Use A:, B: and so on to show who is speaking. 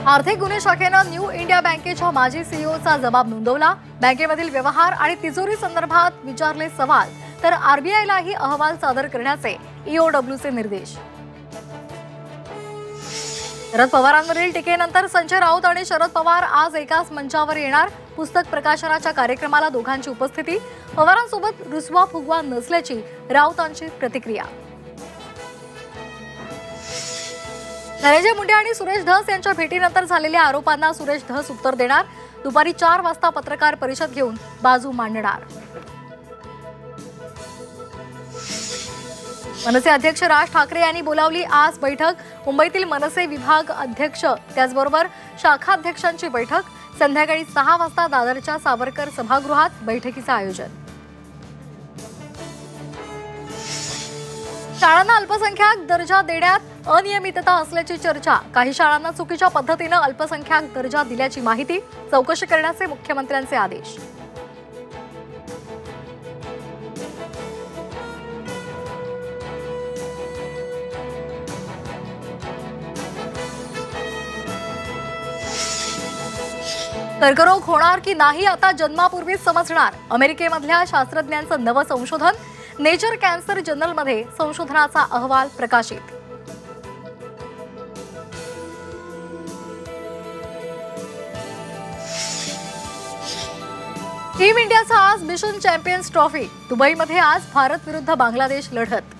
A: आर्थिक गुन्हे शाखेनं न्यू इंडिया बँकेच्या माजी सीईओचा जबाब नोंदवला। बँकेमधील व्यवहार आणि तिजोरी संदर्भात विचारले सवाल, तर आरबीआयलाही अहवाल सादर करण्याचे ईओडब्ल्यूचे निर्देश। शरद पवारांवरील टीकेनंतर संजय राऊत आणि शरद पवार आज एकाच मंचावर येणार। पुस्तक प्रकाशनाच्या कार्यक्रमाला दोघांची उपस्थिती। पवारांसोबत रुसवा फुगवा नसल्याची राऊतांची प्रतिक्रिया। धनंजय मुंडे आणि सुरेश धस यांच्या भेटीनंतर झालेल्या आरोपांना सुरेश धस उत्तर देणार। दुपारी 4 वाजता पत्रकार परिषद घेऊन बाजू मांडणार। मनसे अध्यक्ष राज ठाकरे यांनी बोलावली आज बैठक। मुंबईतील मनसे विभाग अध्यक्ष त्याचबरोबर शाखाध्यक्षांची बैठक। संध्याकाळी 6 वाजता दादरच्या सावरकर सभागृहात बैठकीचं आयोजन। शाळांना अल्पसंख्याक दर्जा देण्यात अनियमितता असल्याची चर्चा। काही शाळांना चुकीच्या पद्धतीने अल्पसंख्याक दर्जा दिल्याची माहिती। चौकशी करण्याचे मुख्यमंत्र्यांचे आदेश। कर्करोग होणार की नाही आता जन्मापूर्वीच समजणार। अमेरिकेमधल्या शास्त्रज्ञांचं नवं संशोधन। नेचर कॅन्सर जर्नलमध्ये संशोधनाचा अहवाल प्रकाशित। टीम इंडियाचा आज मिशन चॅम्पियन्स ट्रॉफी। दुबईमध्ये आज भारत विरुद्ध बांगलादेश लढत।